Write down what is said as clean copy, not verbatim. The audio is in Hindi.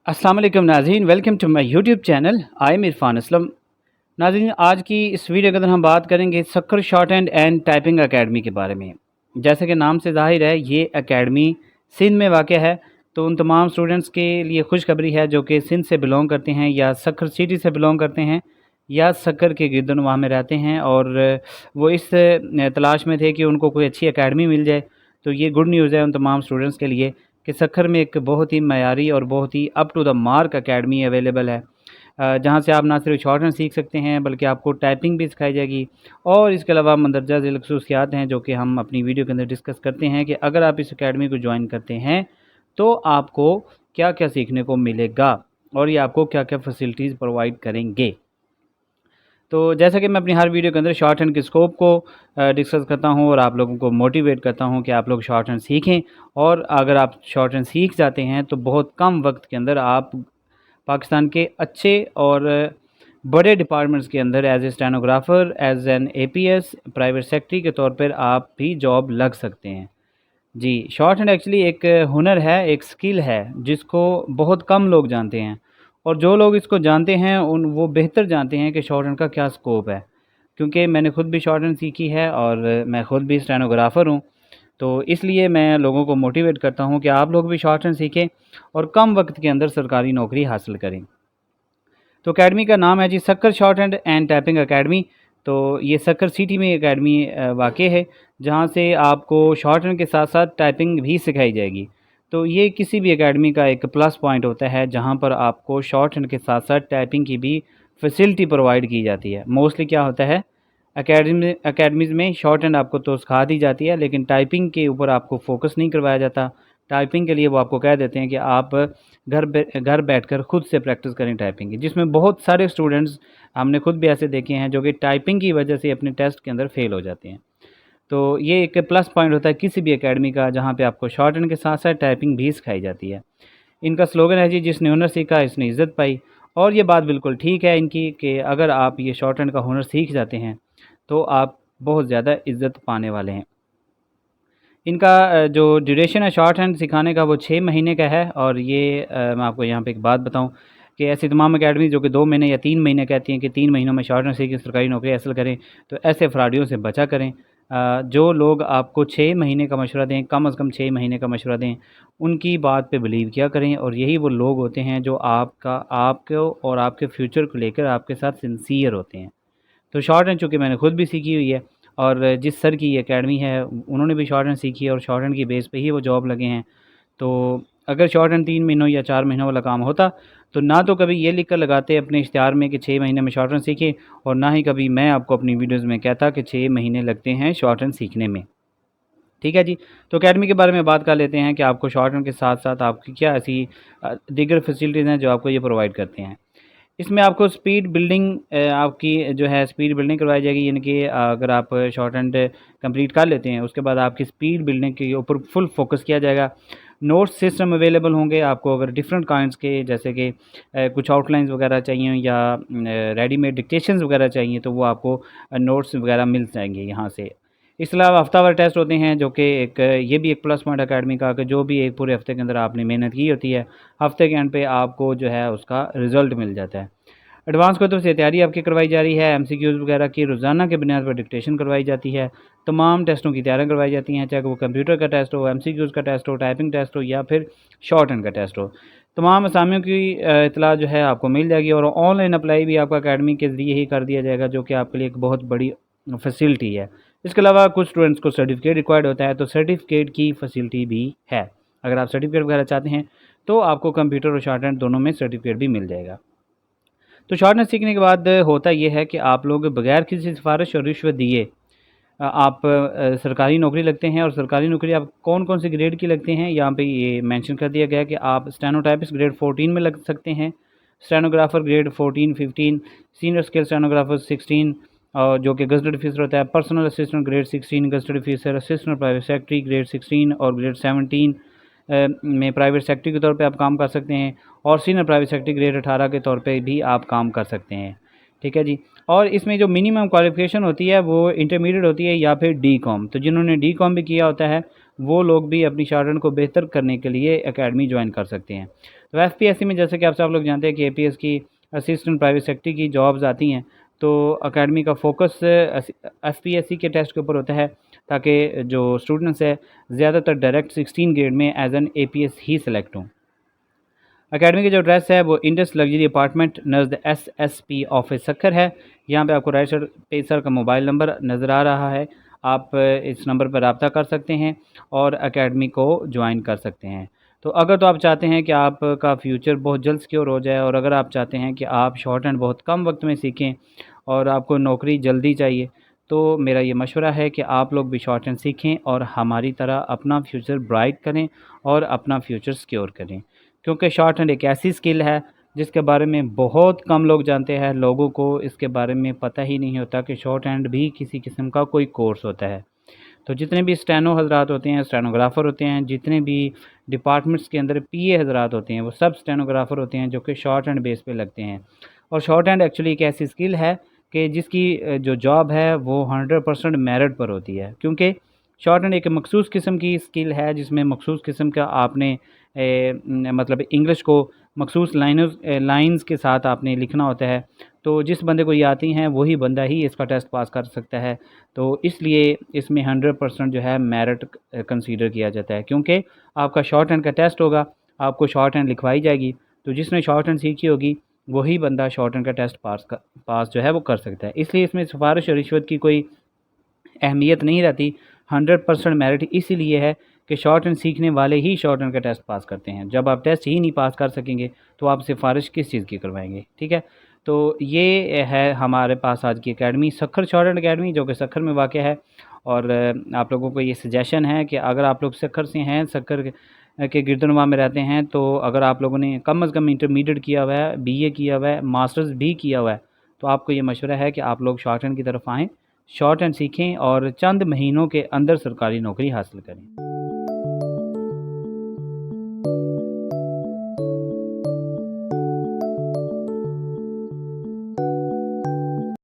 अस्सलाम वालेकुम नाज़रीन, welcome to my YouTube channel. I am Irfan Aslam. नाज़रीन, आज की इस वीडियो के अंदर हम बात करेंगे Sukkur short hand and typing academy के बारे में। जैसे कि नाम से ज़ाहिर है, ये एकेडमी सिंध में वाक़ है। तो उन तमाम स्टूडेंट्स के लिए खुशखबरी है जो कि सिंध से बिलोंग करते हैं या सक्कर सिटी से बिलोंग करते हैं या सक्कर के गिरदनवाह में रहते हैं और वो इस तलाश में थे कि उनको कोई अच्छी एकेडमी मिल जाए। तो ये गुड न्यूज़ है उन तमाम स्टूडेंट्स के लिए कि सक्खर में एक बहुत ही मयारी और बहुत ही up to the mark academy available है, जहाँ से आप ना सिर्फ शॉर्ट हैंड सीख सकते हैं बल्कि आपको टाइपिंग भी सिखाई जाएगी। और इसके अलावा मंदरजा ज़िल खसूसियात हैं जो कि हम अपनी वीडियो के अंदर डिस्कस करते हैं कि अगर आप इस एकेडमी को ज्वाइन करते हैं तो आपको क्या क्या सीखने को मिलेगा और ये आपको क्या क्या फैसिलिटीज़ प्रोवाइड करेंगे। तो जैसा कि मैं अपनी हर वीडियो के अंदर शॉर्ट हैंड के स्कोप को डिस्कस करता हूँ और आप लोगों को मोटिवेट करता हूँ कि आप लोग शॉर्ट हैंड सीखें। और अगर आप शॉर्ट हैंड सीख जाते हैं तो बहुत कम वक्त के अंदर आप पाकिस्तान के अच्छे और बड़े डिपार्टमेंट्स के अंदर as a stenographer, as an APS, private secretary के तौर पर आप भी जॉब लग सकते हैं। जी, शॉर्ट हैंड एक्चुअली एक हुनर है, एक स्किल है जिसको बहुत कम लोग जानते हैं। और जो लोग इसको जानते हैं उन वो बेहतर जानते हैं कि शॉर्ट हैंड का क्या स्कोप है। क्योंकि मैंने खुद भी शॉर्ट हैंड सीखी है और मैं खुद भी स्टेनोग्राफ़र हूँ। तो इसलिए मैं लोगों को मोटिवेट करता हूँ कि आप लोग भी शॉर्ट हैंड सीखें और कम वक्त के अंदर सरकारी नौकरी हासिल करें। तो अकेडमी का नाम है जी Sukkur short hand and typing academy. तो ये सक्कर सिटी में एकेडमी वाक़ है, जहाँ से आपको शॉर्ट हैंड के साथ साथ टाइपिंग भी सिखाई जाएगी। तो ये किसी भी एकेडमी का एक प्लस पॉइंट होता है जहाँ पर आपको शॉर्ट हैंड के साथ साथ टाइपिंग की भी फैसिलिटी प्रोवाइड की जाती है। मोस्टली क्या होता है, एकेडमीज़ में शॉर्ट हैंड आपको तो सिखा दी जाती है लेकिन टाइपिंग के ऊपर आपको फ़ोकस नहीं करवाया जाता। टाइपिंग के लिए वो आपको कह देते हैं कि आप घर बैठकर खुद से प्रैक्टिस करें टाइपिंग की, जिसमें बहुत सारे स्टूडेंट्स हमने खुद भी ऐसे देखे हैं जो कि टाइपिंग की वजह से अपने टेस्ट के अंदर फ़ेल हो जाते हैं। तो ये एक प्लस पॉइंट होता है किसी भी एकेडमी का जहाँ पे आपको शॉर्ट हैंड के साथ साथ टाइपिंग भी सिखाई जाती है। इनका स्लोगन है जी, जिसने हुनर सीखा इसने इज़्ज़त पाई। और ये बात बिल्कुल ठीक है इनकी कि अगर आप ये शॉर्ट हैंड का हुनर सीख जाते हैं तो आप बहुत ज़्यादा इज़्ज़त पाने वाले हैं। इनका जो ड्यूरेशन है शॉर्ट हैंड सिखाने का वो 6 महीने का है। और ये मैं आपको यहाँ पे एक बात बताऊँ कि ऐसी तमाम अकेडमी जो कि 2 महीने या 3 महीने कहती हैं कि 3 महीनों में शॉर्ट हैंड सीख के सरकारी नौकरी हासिल करें, तो ऐसे फ्रॉडियों से बचा करें। जो लोग आपको 6 महीने का मशवरा दें, कम से कम 6 महीने का मशवरा दें, उनकी बात पे बिलीव किया करें। और यही वो लोग होते हैं जो आपको और आपके फ्यूचर को लेकर आपके साथ सिंसियर होते हैं। तो शॉर्ट हैंड चूँकि मैंने खुद भी सीखी हुई है और जिस सर की एकेडमी है उन्होंने भी शॉर्ट हैंड सीखी है और शॉर्ट हैंड की बेस पे ही वो जॉब लगे हैं। तो अगर शॉर्ट हैंड 3 महीनों या 4 महीनों वाला काम होता तो ना तो कभी ये लिख कर लगाते अपने इश्तिहार में कि 6 महीने में शॉर्ट हैंड सीखें, और ना ही कभी मैं आपको अपनी वीडियोज़ में कहता कि 6 महीने लगते हैं शॉर्ट हैंड सीखने में। ठीक है जी। तो अकेडमी के बारे में बात कर लेते हैं कि आपको शॉर्ट हैंड के साथ साथ आपकी क्या ऐसी दीगर फैसिलिटीज़ हैं जो आपको ये प्रोवाइड करते हैं। इसमें आपको स्पीड बिल्डिंग आपकी जो है स्पीड बिल्डिंग करवाई जाएगी, यानी कि अगर आप शॉर्ट हैंड कंप्लीट कर लेते हैं उसके बाद आपकी स्पीड बिल्डिंग के ऊपर फुल फोकस किया जाएगा। नोट सिस्टम अवेलेबल होंगे आपको, अगर डिफरेंट काइंड्स के जैसे कि कुछ आउटलाइंस वगैरह चाहिए या रेडीमेड डिक्टेशंस वगैरह चाहिए तो वो आपको नोट्स वगैरह मिल जाएंगे यहाँ से। इसके अलावा हफ्तावार टेस्ट होते हैं जो कि एक ये भी एक प्लस पॉइंट अकेडमी का कि जो भी एक पूरे हफ्ते के अंदर आपने मेहनत की होती है, हफ्ते के एंड पे आपको जो है उसका रिज़ल्ट मिल जाता है। एडवांस की तरफ से तैयारी आपकी करवाई जा रही है, एमसीक्यूज़ वगैरह की रोज़ाना के बुनियाद पर डिक्टेशन करवाई जाती है। तमाम टेस्टों की तैयारियाँ करवाई जाती हैं, चाहे वो कंप्यूटर का टेस्ट हो, एमसीक्यूज़ का टेस्ट हो, टाइपिंग टेस्ट हो या फिर शॉर्ट हैंड का टेस्ट हो। तमाम असामियों की इतला जो है आपको मिल जाएगी और ऑनलाइन अप्लाई भी आपका अकेडमी के ज़रिए ही कर दिया जाएगा, जो कि आपके लिए एक बहुत बड़ी फैसिलिटी है। इसके अलावा कुछ स्टूडेंट्स को सर्टिफिकेट रिक्वायर्ड होता है, तो सर्टिफिकेट की फैसिलिटी भी है। अगर आप सर्टिफिकेट वगैरह चाहते हैं तो आपको कंप्यूटर और शॉर्ट हैंड दोनों में सर्टिफिकेट भी मिल जाएगा। तो शॉर्ट हैंड सीखने के बाद होता ये है कि आप लोग बगैर किसी सिफारिश और रिश्वत दिए आप सरकारी नौकरी लगते हैं। और सरकारी नौकरी आप कौन कौन से ग्रेड की लगते हैं यहाँ पे ये मेंशन कर दिया गया है कि आप स्टेनोटाइपिस्ट ग्रेड 14 में लग सकते हैं, stenographer grade 14, 15, senior scale stenographer 16 और जो कि गज़टेड ऑफिसर होता है, personal assistant grade 16 gazetted officer, assistant private secretary grade 16 और ग्रेड 17 में प्राइवेट सेक्रेटरी के तौर पे आप काम कर सकते हैं। और सीनियर प्राइवेट सेक्रेटरी ग्रेड 18 के तौर पे भी आप काम कर सकते हैं। ठीक है जी। और इसमें जो मिनिमम क्वालिफ़िकेशन होती है वो इंटरमीडिएट होती है या फिर डी.कॉम। तो जिन्होंने डी.कॉम भी किया होता है वो लोग भी अपनी शॉर्ट हैंड को बेहतर करने के लिए एकेडमी ज्वाइन कर सकते हैं। तो एफपीएससी में जैसे कि आप सब लोग जानते हैं कि एपीएस की असिस्टेंट प्राइवेट सेक्रेटरी की जॉब्स आती हैं, तो अकेडमी का फोकस एफपीएससी के टेस्ट के ऊपर होता है, ताकि जो स्टूडेंट्स है ज़्यादातर डायरेक्ट 16 ग्रेड में एज एन एपीएस ही सेलेक्ट हों। अकेडमी की जो एड्रेस है वो इंडस लग्जरी अपार्टमेंट नज़द एसएसपी ऑफिस सक्खर है। यहाँ पे आपको राइट साइड पे सर का मोबाइल नंबर नज़र आ रहा है, आप इस नंबर पर रब्ता कर सकते हैं और अकेडमी को ज्वाइन कर सकते हैं। तो अगर तो आप चाहते हैं कि आपका फ्यूचर बहुत जल्द सिक्योर हो जाए, और अगर आप चाहते हैं कि आप शॉर्ट हैंड बहुत कम वक्त में सीखें और आपको नौकरी जल्दी चाहिए, तो मेरा ये मशवरा है कि आप लोग भी शॉर्ट हैंड सीखें और हमारी तरह अपना फ्यूचर ब्राइट करें और अपना फ्यूचर सिक्योर करें। क्योंकि शॉर्ट हैंड एक ऐसी स्किल है जिसके बारे में बहुत कम लोग जानते हैं। लोगों को इसके बारे में पता ही नहीं होता कि शॉर्ट हैंड भी किसी किस्म का कोई कोर्स होता है। तो जितने भी स्टेनो हज़रात होते हैं, स्टेनोग्राफ़र होते हैं, जितने भी डिपार्टमेंट्स के अंदर पीए हज़रात होते हैं, वो सब स्टेनोग्राफ़र होते हैं जो कि शॉर्ट हैंड बेस पे लगते हैं। और शॉर्ट हैंड एक्चुअली एक ऐसी स्किल है कि जिसकी जो जॉब है वो 100% मेरिट पर होती है, क्योंकि शॉर्ट हैंड एक मखसूस किस्म की स्किल है जिसमें मखसूस किस्म का आपने मतलब इंग्लिश को मखसूस लाइन्स के साथ आपने लिखना होता है। तो जिस बंदे को ये आती हैं वही बंदा ही इसका टेस्ट पास कर सकता है। तो इसलिए इसमें 100% जो है मेरिट कंसीडर किया जाता है, क्योंकि आपका शॉर्ट हैंड का टेस्ट होगा, आपको शॉर्ट हैंड लिखवाई जाएगी, तो जिसने शॉर्ट हैंड सीखी होगी वही बंदा शॉर्ट हैंड का टेस्ट पास जो है वो कर सकता है। इसलिए इसमें सिफारिश और रिश्वत की कोई अहमियत नहीं रहती। 100% मेरिट इसीलिए है कि शॉर्ट हैंड सीखने वाले ही शॉर्ट हैंड का टेस्ट पास करते हैं। जब आप टेस्ट ही नहीं पास कर सकेंगे तो आप सिफारिश किस चीज़ की करवाएंगे? ठीक है, तो ये है हमारे पास आज की academy Sukkur short hand academy, जो कि सक्खर में वाक़ है। और आप लोगों को ये सजेशन है कि अगर आप लोग सक्खर से हैं, सक्खर के गिरदनवा में रहते हैं, तो अगर आप लोगों ने कम अज़ कम इंटरमीडिएट किया हुआ है, बीए किया हुआ है, मास्टर्स भी किया हुआ है, तो आपको ये मशवरा है कि आप लोग शॉर्ट हैंड की तरफ आएँ, शॉर्ट हैंड सीखें और चंद महीनों के अंदर सरकारी नौकरी हासिल करें।